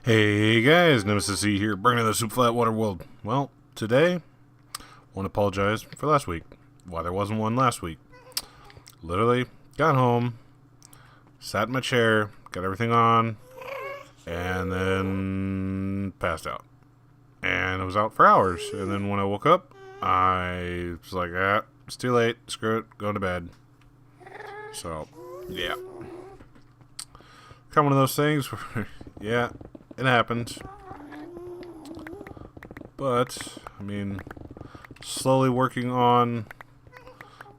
Hey guys, Nemesis C here, bringing the Super Flat Water World. Well, today, I want to apologize for last week. Why there wasn't one last week. Literally, got home, sat in my chair, got everything on, and then passed out. And I was out for hours. And then when I woke up, I was like, it's too late, screw it, going to bed. So, yeah. Kind of one of those things where, yeah, it happens. But, I mean, slowly working on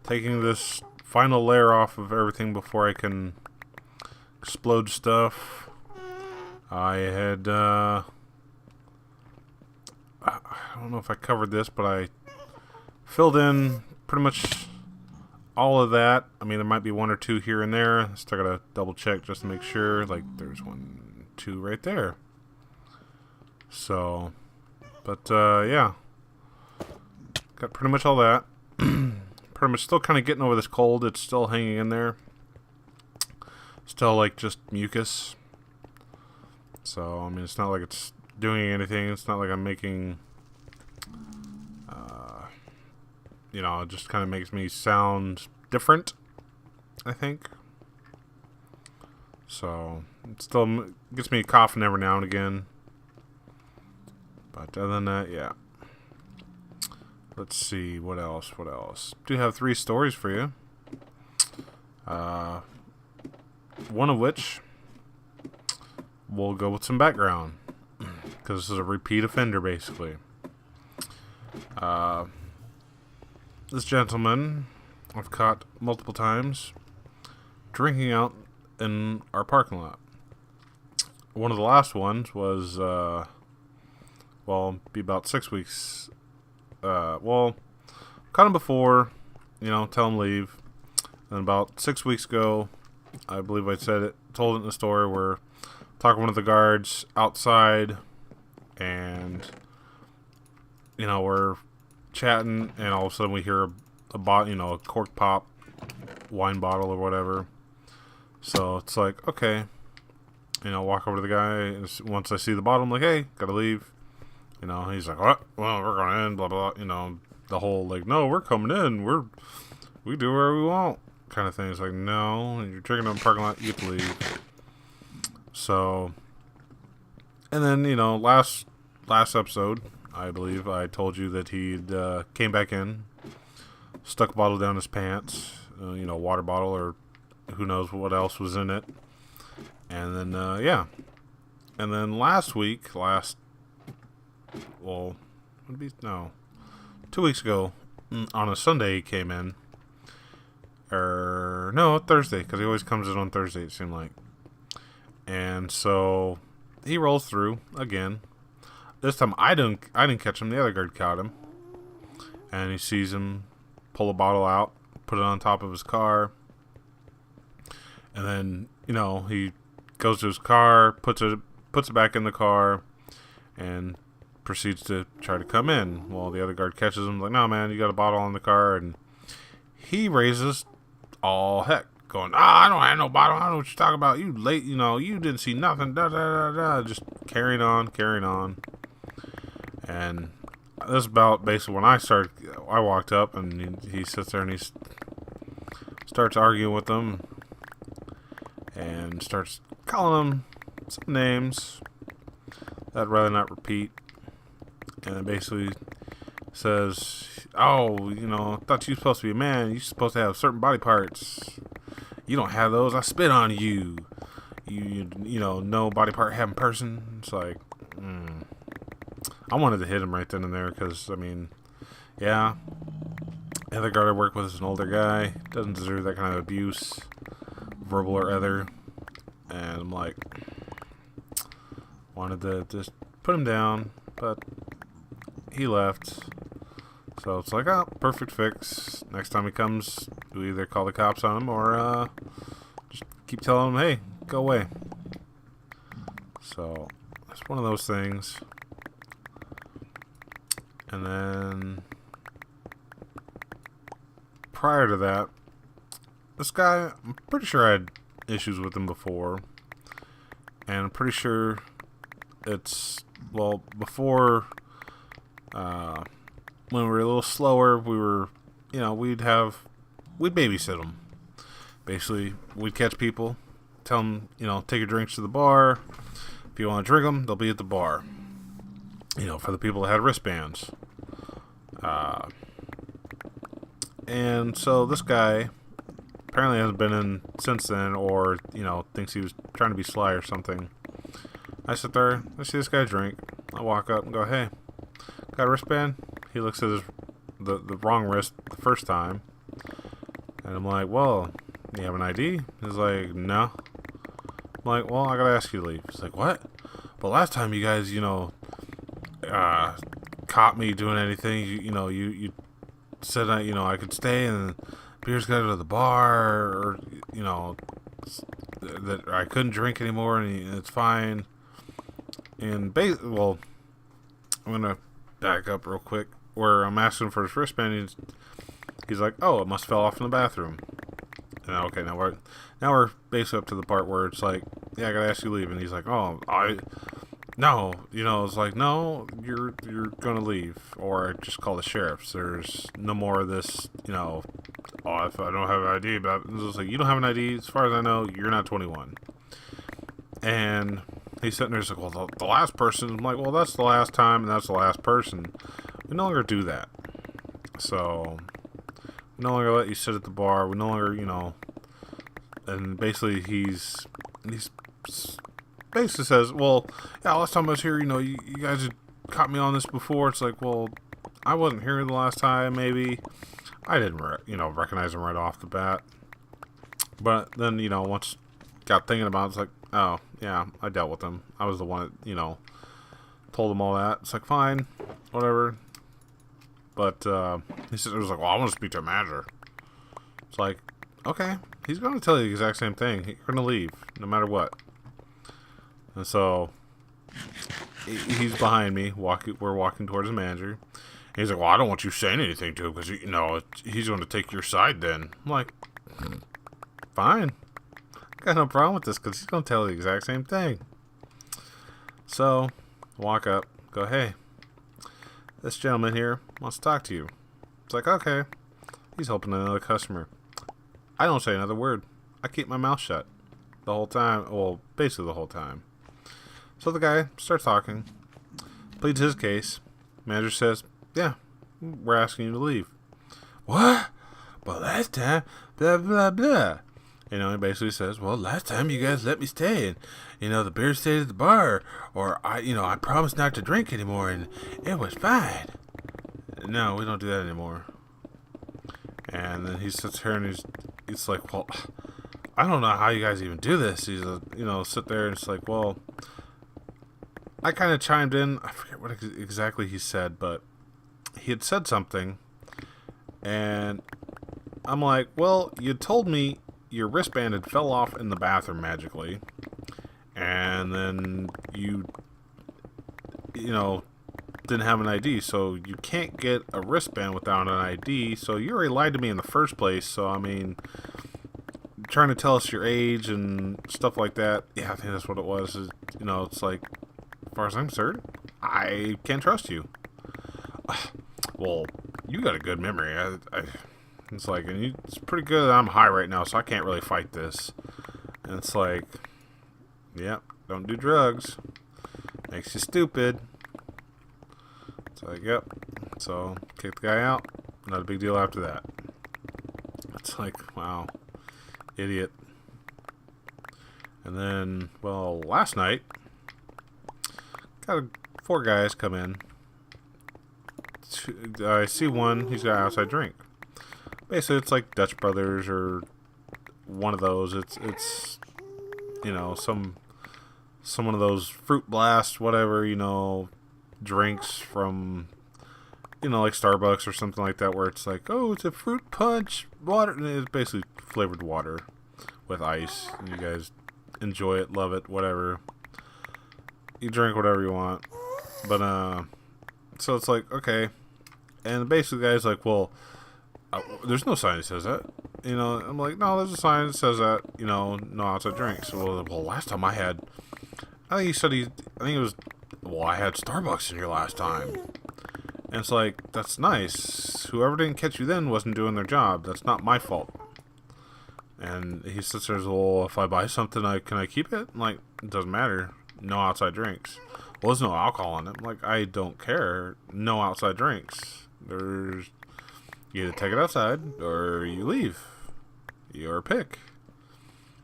taking this final layer off of everything before I can explode stuff. I had, I don't know if I covered this, but I filled in pretty much all of that. I mean, there might be one or two here and there. Still gotta double check just to make sure. Like, there's 1, 2 right there. So, but, yeah. Got pretty much all that. Pretty much still kind of getting over this cold. It's still hanging in there. Still, like, just mucus. So, I mean, it's not like it's doing anything. It's not like I'm making, you know, it just kind of makes me sound different, I think. So, it still gets me coughing every now and again. But other than that, yeah. Let's see, what else? Do have 3 stories for you. One of which we'll go with some background. Because this is a repeat offender, basically. This gentleman I've caught multiple times drinking out in our parking lot. One of the last ones was, be about 6 weeks. Caught him before, you know, tell him leave. And about 6 weeks ago, I believe I told it in the story, we're talking to one of the guards outside, and, you know, we're chatting, and all of a sudden we hear a cork pop, wine bottle or whatever. So it's like, okay, you know, walk over to the guy, and once I see the bottle, I'm like, hey, gotta leave. You know, he's like, what? Well, we're going in, blah, blah, you know, the whole, like, no, we're coming in, we do whatever we want, kind of thing. It's like, no, you're drinking in the parking lot, you get to leave. So, and then, you know, last episode, I believe, I told you that he'd came back in, stuck a bottle down his pants, you know, water bottle, or who knows what else was in it. And then, yeah. And then well, 2 weeks ago, on a Sunday he came in. Thursday, because he always comes in on Thursday, it seemed like. And so he rolls through again. This time I didn't catch him. The other guard caught him, and he sees him pull a bottle out, put it on top of his car, and then, you know, he goes to his car, puts it back in the car, and proceeds to try to come in. Well, the other guard catches him, like, no, man, you got a bottle in the car, and he raises all heck, going, I don't have no bottle, I don't know what you're talking about, you late, you know, you didn't see nothing, da da da da, just carrying on. And this is about basically when I walked up, and he sits there and he starts arguing with them, and starts calling them some names that I'd rather not repeat. And then basically says, oh, you know, I thought you were supposed to be a man. You're supposed to have certain body parts. You don't have those. I spit on you. You know, no body part having person. It's like, I wanted to hit him right then and there because, I mean, yeah. The other guard I work with is an older guy. Doesn't deserve that kind of abuse, verbal or other. And I'm like, wanted to just put him down, but he left. So it's like, perfect fix. Next time he comes, we either call the cops on him or just keep telling him, hey, go away. So it's one of those things. And then prior to that, this guy, I'm pretty sure I had issues with him before. And I'm pretty sure it's, well, before, when we were a little slower, we were, we'd babysit them. Basically, we'd catch people, tell them, take your drinks to the bar. If you want to drink them, they'll be at the bar. For the people that had wristbands. And so this guy apparently hasn't been in since then, or, thinks he was trying to be sly or something. I sit there, I see this guy drink. I walk up and go, hey, got a wristband? He looks at the wrong wrist the first time. And I'm like, well, you have an ID? He's like, no. I'm like, well, I gotta ask you to leave. He's like, what? But last time you guys, caught me doing anything, you said I could stay and beers got to go to the bar, or, that I couldn't drink anymore, and it's fine. And well, I'm gonna back up real quick. Where I'm asking for his wristband, he's like, "Oh, it must have fell off in the bathroom." And okay, now we're basically up to the part where it's like, "Yeah, I gotta ask you to leave." And he's like, "Oh, no, it's like, no, you're gonna leave, or I just call the sheriffs. There's no more of this, oh, if I don't have an ID, but it's like, you don't have an ID. As far as I know, you're not 21." And he's sitting there, he's like, well, the last person. I'm like, well, that's the last time, and that's the last person. We no longer do that. So we no longer let you sit at the bar. We no longer, and basically he's basically says, well, yeah, last time I was here, you guys had caught me on this before. It's like, well, I wasn't here the last time, maybe. I didn't, recognize him right off the bat. But then, once got thinking about it, it's like, oh, yeah, I dealt with him. I was the one that, told him all that. It's like, fine, whatever. But he said, it was like, well, I want to speak to a manager. It's like, okay, he's going to tell you the exact same thing. You're going to leave, no matter what. And so he's behind me. We're walking towards the manager. And he's like, well, I don't want you saying anything to him because, he's going to take your side then. I'm like, fine. Got no problem with this because he's going to tell the exact same thing. So, walk up, go, hey, this gentleman here wants to talk to you. It's like, okay. He's helping another customer. I don't say another word. I keep my mouth shut the whole time. Well, basically the whole time. So the guy starts talking, pleads his case. Manager says, yeah, we're asking you to leave. What? But last time, blah, blah, blah. He basically says, well, last time you guys let me stay, and, the beer stayed at the bar, or I promised not to drink anymore, and it was fine. No, we don't do that anymore. And then he sits here and he's like, well, I don't know how you guys even do this. He's, sit there and it's like, well, I kind of chimed in. I forget what exactly he said, but he had said something, and I'm like, well, you told me your wristband had fell off in the bathroom magically, and then you didn't have an ID, so you can't get a wristband without an ID, so you already lied to me in the first place. So I mean, trying to tell us your age and stuff like that, yeah, I think that's what it was. It's like, as far as I'm concerned, I can't trust you. Well, you got a good memory. It's like, and it's pretty good that I'm high right now, so I can't really fight this. And it's like, yep, don't do drugs. Makes you stupid. It's like, yep. So, kick the guy out. Not a big deal after that. It's like, wow. Idiot. And then, well, last night, got 4 guys come in. I see one, he's got an outside drink. Basically, it's like Dutch Brothers or one of those. It's some one of those Fruit Blast, whatever, drinks from, like Starbucks or something like that, where it's like, oh, it's a fruit punch water, and it's basically flavored water with ice, and you guys enjoy it, love it, whatever. You drink whatever you want, but so it's like, okay, and basically the guy's like, well, there's no sign that says that. I'm like, no, there's a sign that says that, no outside drinks. So, well, last time I think he said I think it was well, I had Starbucks in here last time. And it's like, that's nice. Whoever didn't catch you then wasn't doing their job. That's not my fault. And he sits there and says, well, if I buy something, can I keep it? I'm like, it doesn't matter. No outside drinks. Well, there's no alcohol in it. I'm like, I don't care. No outside drinks. There's, you either take it outside or you leave. Your pick.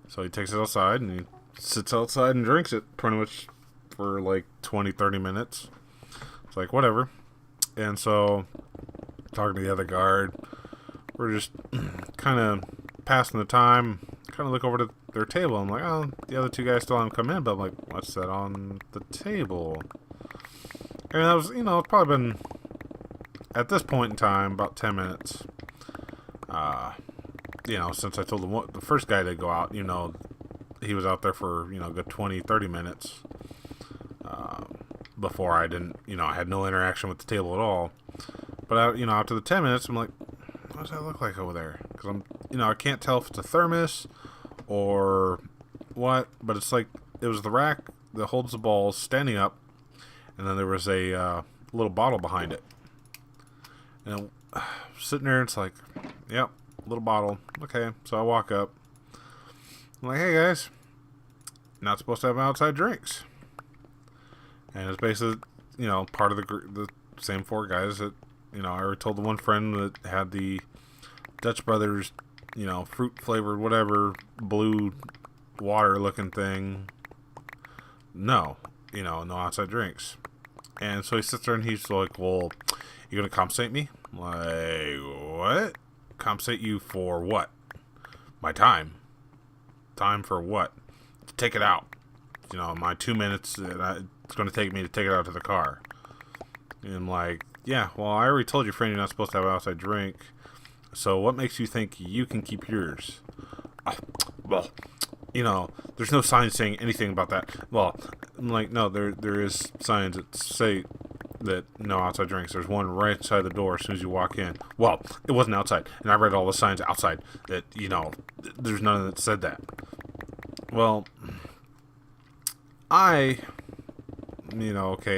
So he takes it outside and he sits outside and drinks it pretty much for like 20, 30 minutes. It's like, whatever. And so, talking to the other guard, we're just kind of passing the time, kind of look over to their table. I'm like, oh, the other two guys still haven't come in, but I'm like, what's that on the table? And that was, it's probably been, at this point in time, about 10 minutes. Since I told the first guy to go out, he was out there for, a good 20, 30 minutes. Before I didn't, I had no interaction with the table at all. But, after the 10 minutes, I'm like, what does that look like over there? Because I can't tell if it's a thermos or what, but it's like, it was the rack that holds the balls standing up, and then there was a little bottle behind it. And sitting there, it's like, yep, little bottle. Okay, so I walk up. I'm like, hey guys, not supposed to have outside drinks. And it's basically, part of the same four guys that, I already told the one friend that had the Dutch Brothers, fruit flavored, whatever, blue water looking thing. No, no outside drinks. And so he sits there and he's like, well, you going to compensate me? I'm like, what? Compensate you for what? My time. Time for what? To take it out. My 2 minutes that it's going to take me to take it out to the car. And I'm like, yeah, well, I already told your friend you're not supposed to have an outside drink. So what makes you think you can keep yours? Well, there's no signs saying anything about that. Well, I'm like, no, there is signs that say that no outside drinks. There's one right outside the door as soon as you walk in. Well, it wasn't outside, and I read all the signs outside that, there's none that said that. Well, okay,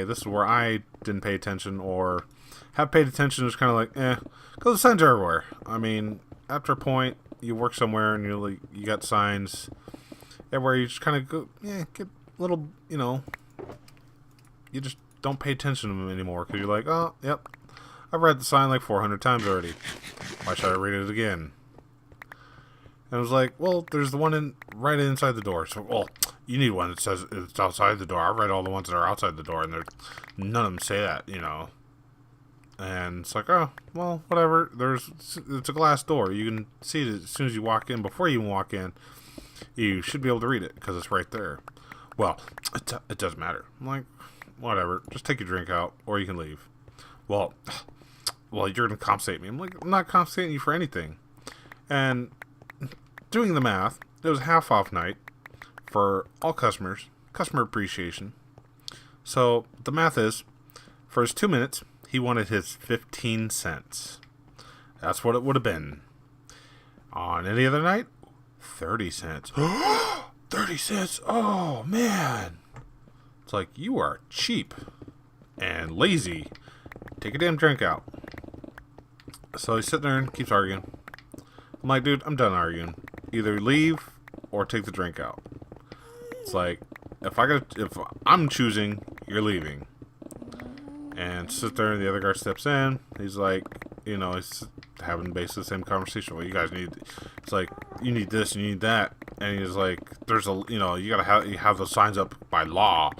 this is where I didn't pay attention or have paid attention. It was kind of like, because the signs are everywhere. I mean, after a point, you work somewhere and you got signs everywhere. You just kind of go, get a little, you just don't pay attention to them anymore because you're like, oh, yep, I've read the sign like 400 times already. Why should I read it again? And I was like, well, there's the one right inside the door. So, well, you need one that says it's outside the door. I read all the ones that are outside the door, and none of them say that, And it's like, oh, well, whatever. It's a glass door. You can see it as soon as you walk in. Before you even walk in, you should be able to read it because it's right there. Well, it doesn't matter. I'm like, whatever. Just take your drink out, or you can leave. Well, you're going to compensate me. I'm like, I'm not compensating you for anything. And doing the math, it was half off night for all customers, customer appreciation. So the math is, for his 2 minutes, he wanted his 15 cents. That's what it would have been. On any other night, 30 cents. 30 cents? Oh, man. It's like, you are cheap and lazy. Take a damn drink out. So he's sitting there and keeps arguing. I'm like, dude, I'm done arguing. Either leave or take the drink out. It's like, if I'm choosing, you're leaving. And sit there and the other guy steps in. He's like, he's having basically the same conversation. Well, you guys need, it's like, you need this, you need that. And he's like, there's you gotta have those signs up by law.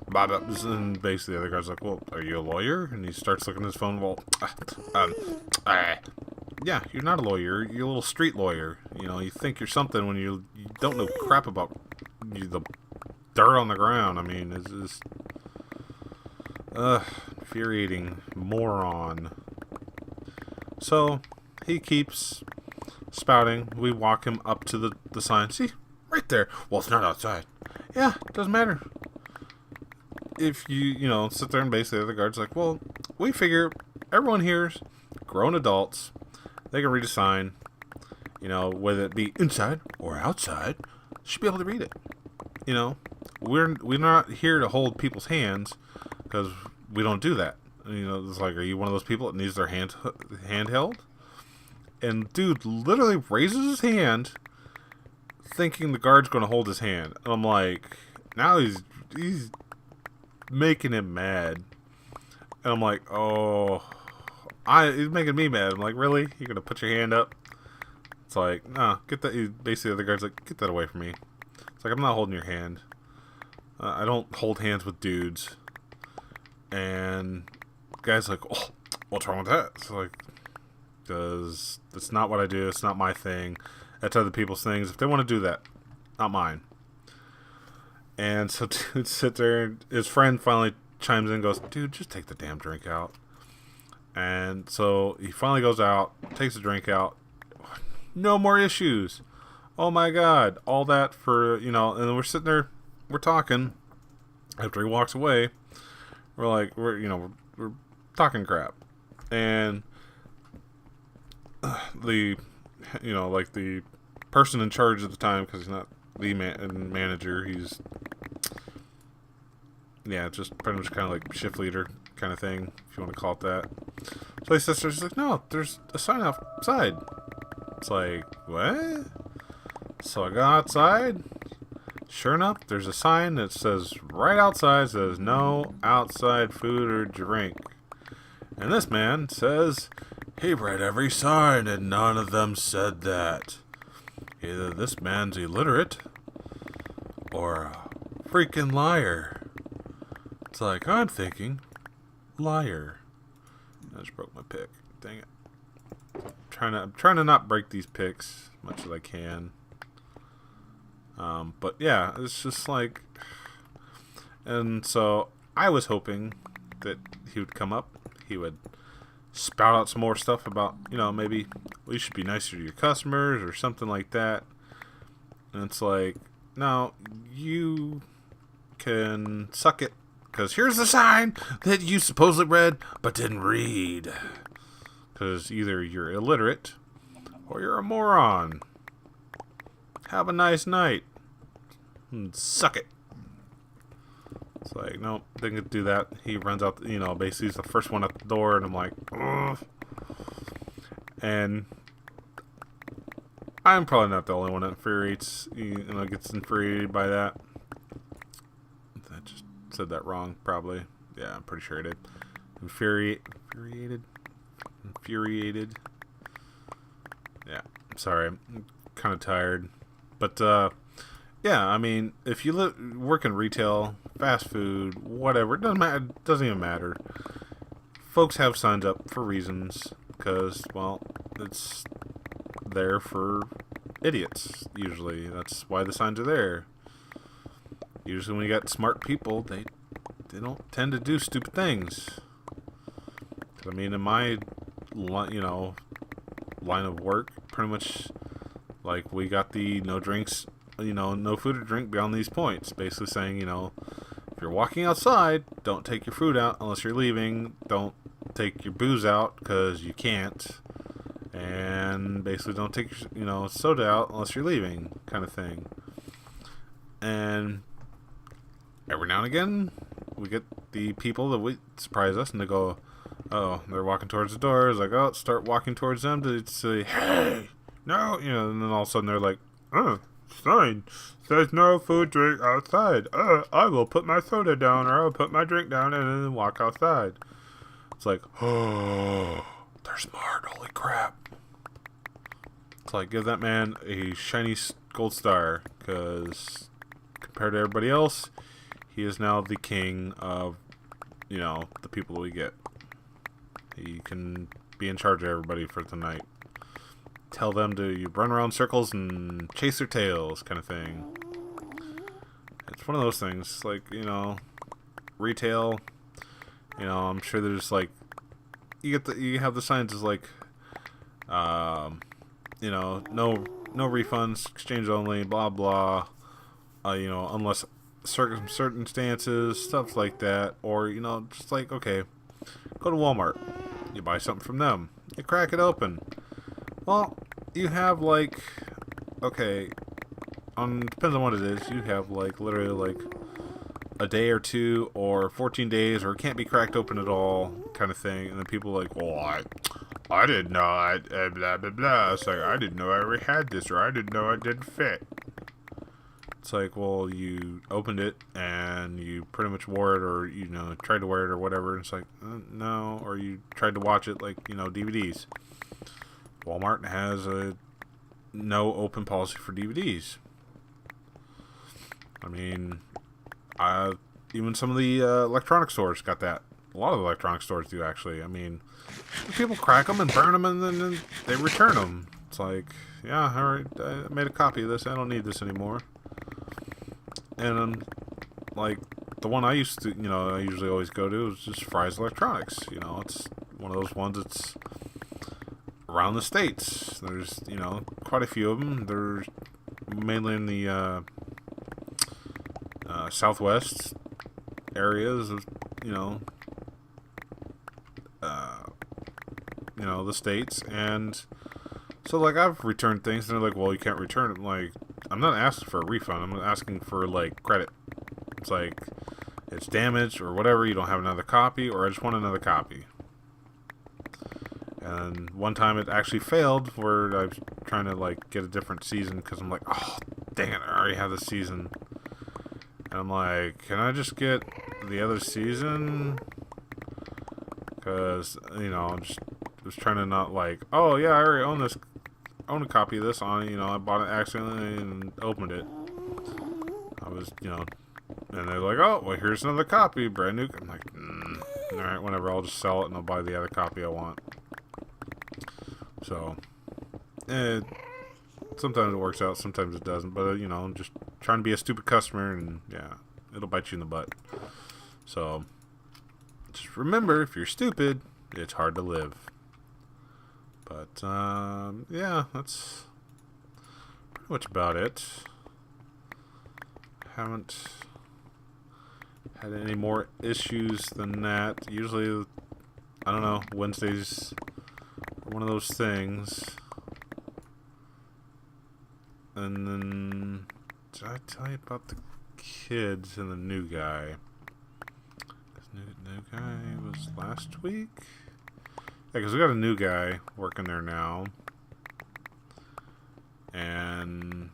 And basically the other guy's like, well, are you a lawyer? And he starts looking at his phone. Well, yeah, you're not a lawyer. You're a little street lawyer. You think you're something when you don't know crap about the dirt on the ground. I mean, it's just infuriating moron. So he keeps spouting. We walk him up to the sign. See, right there. Well, it's not outside. Yeah, doesn't matter. If you sit there and basically the other guard's like, well, we figure everyone here's grown adults. They can read a sign, whether it be inside or outside, should be able to read it. We're not here to hold people's hands. because we don't do that. You know, it's like, are you one of those people that needs their hand held? And dude literally raises his hand, thinking the guard's going to hold his hand. And I'm like, now he's making him mad. And I'm like, oh, he's making me mad. I'm like, really? You're going to put your hand up? It's like, nah, get that. Basically, the guard's like, get that away from me. It's like, I'm not holding your hand. I don't hold hands with dudes. And the guy's like, oh, what's wrong with that? It's like, because it's not what I do. It's not my thing. That's other people's things. If they want to do that, not mine. And so dude sits there, and his friend finally chimes in and goes, dude, just take the damn drink out. And so he finally goes out, takes the drink out. No more issues. Oh my God. All that for, you know, and then we're sitting there, we're talking. After he walks away, we're talking crap. And the person in charge at the time, because he's not the manager, he's just pretty much kind of like shift leader kind of thing, if you want to call it that. So he says, he's like, no, there's a sign outside. It's like, what? So I go outside. Sure enough, there's a sign that says right outside, says no outside food or drink. And this man says he read every sign and none of them said that. Either this man's illiterate or a freaking liar. It's like, I'm thinking liar. I just broke my pick. Dang it. I'm trying to not break these picks as much as I can. But yeah, it's just like, and so I was hoping that he would come up. He would spout out some more stuff about, you know, maybe you should be nicer to your customers or something like that. And it's like, no, you can suck it, because here's the sign that you supposedly read but didn't read. Because either you're illiterate or you're a moron. Have a nice night. And suck it. It's like, no, didn't do that. He runs out, you know, basically he's the first one out the door, and I'm like, ugh. And I'm probably not the only one that infuriates, gets infuriated by that. I just said that wrong, probably. Yeah, I'm pretty sure I did. Infuriated. Yeah, I'm sorry. I'm kind of tired. But, yeah, I mean, if you work in retail, fast food, whatever, it doesn't matter. It doesn't even matter. Folks have signs up for reasons, because, well, it's there for idiots, usually. That's why the signs are there. Usually when you got smart people, they don't tend to do stupid things. I mean, in my, line of work, pretty much, like, we got the no drinks, no food or drink beyond these points. Basically saying, if you're walking outside, don't take your food out unless you're leaving. Don't take your booze out because you can't. And basically don't take your, soda out unless you're leaving, kind of thing. And every now and again, we get the people that surprise us, and they go, oh, they're walking towards the door. It's like, oh, start walking towards them to say, hey, no, and then all of a sudden they're like, sign says no food, drink outside. I will put my soda down, or I'll put my drink down and then walk outside. It's like, oh, they're smart. Holy crap. It's like, give that man a shiny gold star, because compared to everybody else, he is now the king of, the people that we get. He can be in charge of everybody for the night. Tell them to run around circles and chase their tails, kind of thing. It's one of those things, like, retail. I'm sure there's like, you have the signs as like, no refunds, exchange only, blah blah. Unless circumstances, stuff like that, or just like, okay, go to Walmart, you buy something from them, you crack it open. Well, you have like, okay, depends on what it is. You have like literally like a day or two or 14 days or it can't be cracked open at all kind of thing. And then people are like, well, I didn't know blah, blah, blah. It's like, I didn't know I already had this, or I didn't know it didn't fit. It's like, well, you opened it and you pretty much wore it, or, you know, tried to wear it or whatever. And it's like, no. Or you tried to watch it like, you know, DVDs. Walmart has a no open policy for DVDs. I mean, even some of the electronic stores got that. A lot of the electronic stores do, actually. I mean, people crack them and burn them, and then they return them. It's like, yeah, all right, I made a copy of this. I don't need this anymore. And like the one I used to, you know, I usually always go to is just Fry's Electronics. You know, it's one of those ones that's around the states. There's, you know, quite a few of them. They're mainly in the southwest areas of, you know, the states. And so, like, I've returned things, and they're like, well, you can't return it. I'm like, I'm not asking for a refund. I'm asking for, like, credit. It's like, it's damaged or whatever. You don't have another copy, or I just want another copy. And one time it actually failed, where I was trying to, like, get a different season, because I'm like, oh, dang it, I already have this season. And I'm like, can I just get the other season? Because, you know, I'm just was trying to not, like, oh, yeah, I already own a copy of this on it. You know, I bought it accidentally and opened it. I was, you know, and they're like, oh, well, here's another copy, brand new. I'm like, alright, whatever, I'll just sell it and I'll buy the other copy I want. So, sometimes it works out, sometimes it doesn't. But, you know, just trying to be a stupid customer, and, yeah, it'll bite you in the butt. So, just remember, if you're stupid, it's hard to live. But, yeah, that's pretty much about it. Haven't had any more issues than that. Usually, I don't know, Wednesdays are one of those things. And then, did I tell you about the kids and the new guy? New guy was last week? Yeah, because we got a new guy working there now. And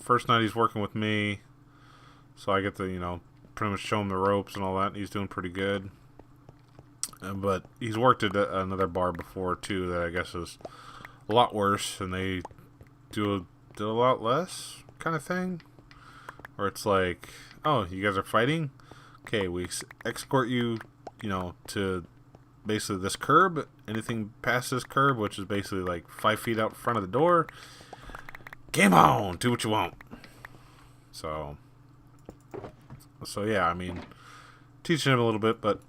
first night he's working with me, so I get to, you know, pretty much show him the ropes and all that, and he's doing pretty good. But he's worked at another bar before, too, that I guess is a lot worse, and they do a lot less kind of thing. Or it's like, oh, you guys are fighting? Okay, we escort you, you know, to basically this curb. Anything past this curb, which is basically like 5 feet out front of the door, game on, do what you want. So yeah, I mean, teaching him a little bit, but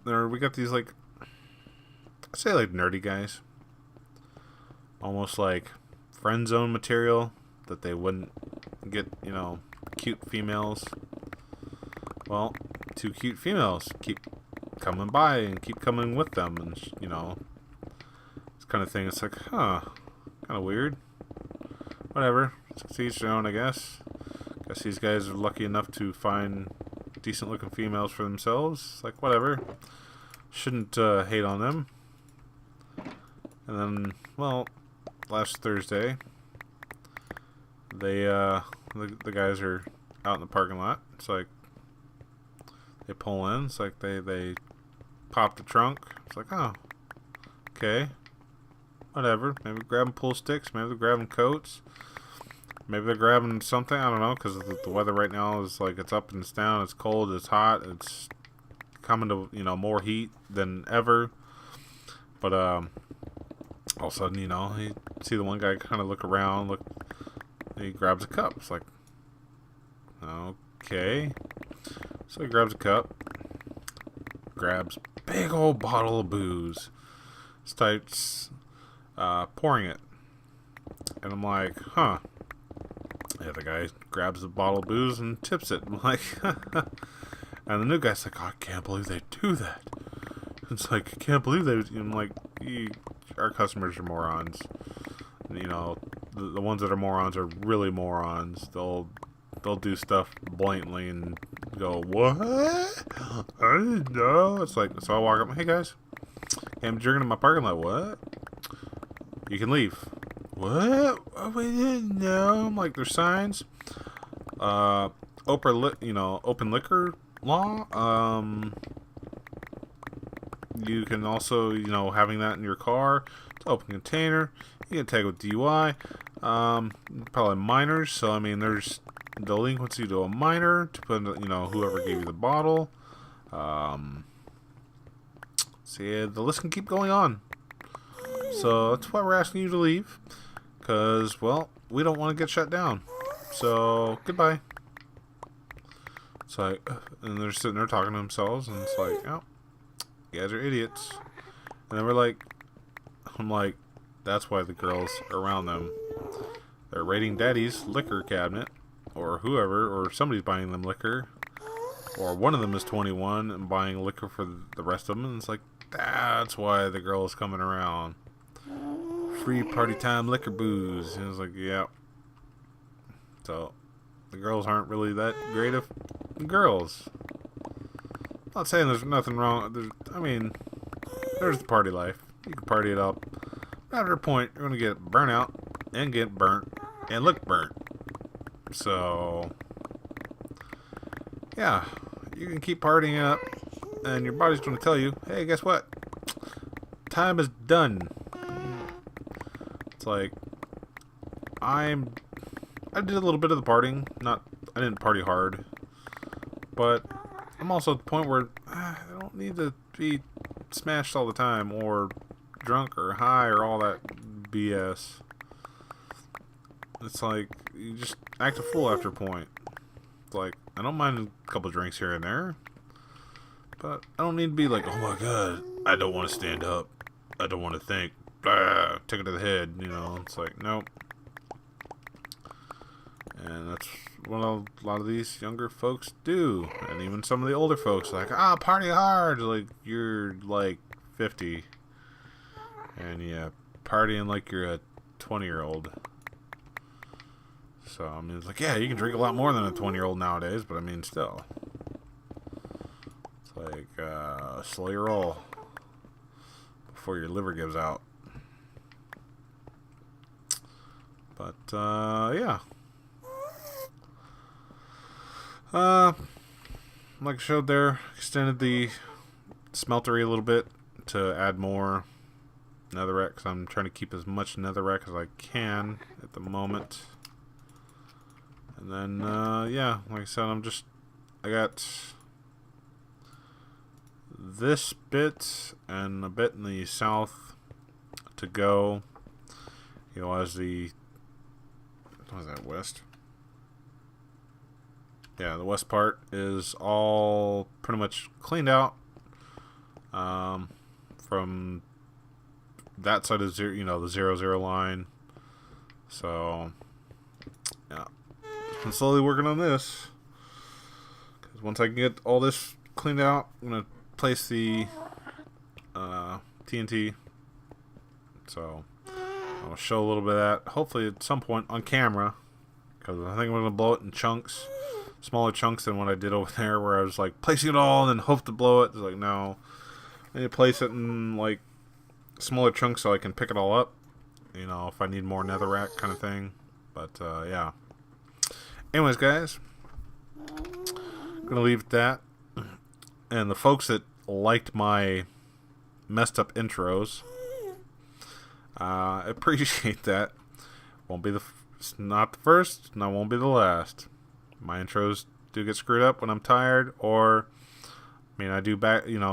we got these, like, I say, like, nerdy guys, almost like friend zone material, that they wouldn't get, you know, cute females. Well, 2 cute females keep coming by and keep coming with them, and, you know, this kind of thing. It's like, huh, kind of weird. Whatever, to each their own, I guess. Guess these guys are lucky enough to find decent looking females for themselves. It's like, whatever, shouldn't hate on them. And then, well, last Thursday, they the guys are out in the parking lot. It's like, they pull in. It's like they pop the trunk. It's like, oh, okay, whatever. Maybe grabbing pool sticks. Maybe they're grabbing coats. Maybe they're grabbing something. I don't know, because the weather right now is like, it's up and it's down. It's cold. It's hot. It's coming to, you know, more heat than ever. But all of a sudden, you know, you see the one guy kind of look around. He grabs a cup. It's like, okay. So he grabs a cup, grabs big old bottle of booze, starts pouring it. And I'm like, huh. Yeah, the guy grabs the bottle of booze and tips it. I'm like, and the new guy's like, oh, I can't believe they do that. It's like, I can't believe they. I'm like, our customers are morons. You know, the ones that are morons are really morons. They'll they'll do stuff blatantly and go, what? I didn't know. It's like, so I walk up, hey guys, I'm drinking in my parking lot. What? You can leave. What? Oh, we didn't know. I'm like, there's signs. Open liquor law. You can also, having that in your car. It's an open container. You get tagged with DUI. Probably minors. So, I mean, there's delinquency to a minor to put, whoever gave you the bottle. So, yeah, the list can keep going on. So, that's why we're asking you to leave. Because, well, we don't want to get shut down. So, goodbye. It's like, and they're sitting there talking to themselves, and it's like, oh, you guys are idiots. And then I'm like, that's why the girls around them, they're raiding daddy's liquor cabinet, or whoever, or somebody's buying them liquor, or one of them is 21 and buying liquor for the rest of them, and it's like, that's why the girl is coming around. Free party time liquor booze. And it's like, yeah. So, the girls aren't really that great of girls. I'm not saying there's nothing wrong. There's the party life. You can party it up. But after a point, you're going to get burnt out and get burnt and look burnt. So, yeah. You can keep partying up and your body's going to tell you, hey, guess what? Time is done. It's like, I did a little bit of the partying. I didn't party hard. But I'm also at the point where I don't need to be smashed all the time or drunk or high or all that BS. It's like, you just act a fool after a point. It's like, I don't mind a couple drinks here and there. But I don't need to be like, oh my god, I don't want to stand up. I don't want to think. Blah, take it to the head, It's like, nope. And that's what a lot of these younger folks do. And even some of the older folks, like, party hard. Like, you're like 50. And yeah, partying like you're a 20-year-old. So, I mean, it's like, yeah, you can drink a lot more than a 20-year-old nowadays, but I mean, still. It's like, slow your roll before your liver gives out. But, yeah. Like I showed there, extended the smeltery a little bit to add more netherrack, because I'm trying to keep as much netherrack as I can at the moment. And then, yeah, like I said, I got this bit and a bit in the south to go, as the, what is that, west? Yeah, the west part is all pretty much cleaned out from that side of zero, the 0-0 line. So, yeah, I'm slowly working on this, because once I can get all this cleaned out, I'm gonna place the TNT. So I'll show a little bit of that, hopefully at some point on camera, because I think I'm gonna blow it in chunks. Smaller chunks than what I did over there, where I was like placing it all and then hope to blow it. It's like, no, I need to place it in like smaller chunks so I can pick it all up, if I need more netherrack kind of thing. But yeah, anyways guys, I'm gonna leave it at that. And the folks that liked my messed up intros, I appreciate that. Won't be it's not the first, and I won't be the last. My intros do get screwed up when I'm tired, or, I do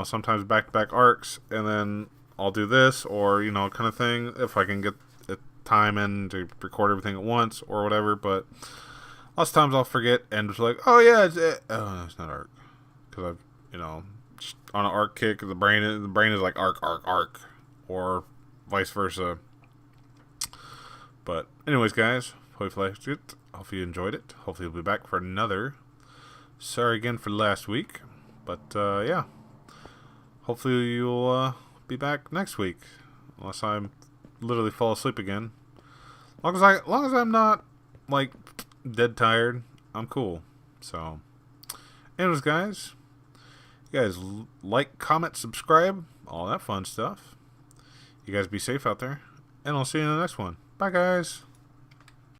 sometimes back-to-back arcs, and then I'll do this, or, kind of thing, if I can get the time in to record everything at once, or whatever, but lots of times I'll forget, and just like, oh yeah, it's not arc, because I've, just on an arc kick, the brain is like arc, or vice versa. But, anyways guys, hopefully you liked it. Hopefully you enjoyed it. Hopefully you'll be back for another. Sorry again for last week. But, yeah. Hopefully you'll be back next week. Unless I literally fall asleep again. Long as I'm not, like, dead tired. I'm cool. So, anyways, guys, you guys like, comment, subscribe, all that fun stuff. You guys be safe out there, and I'll see you in the next one. Bye, guys.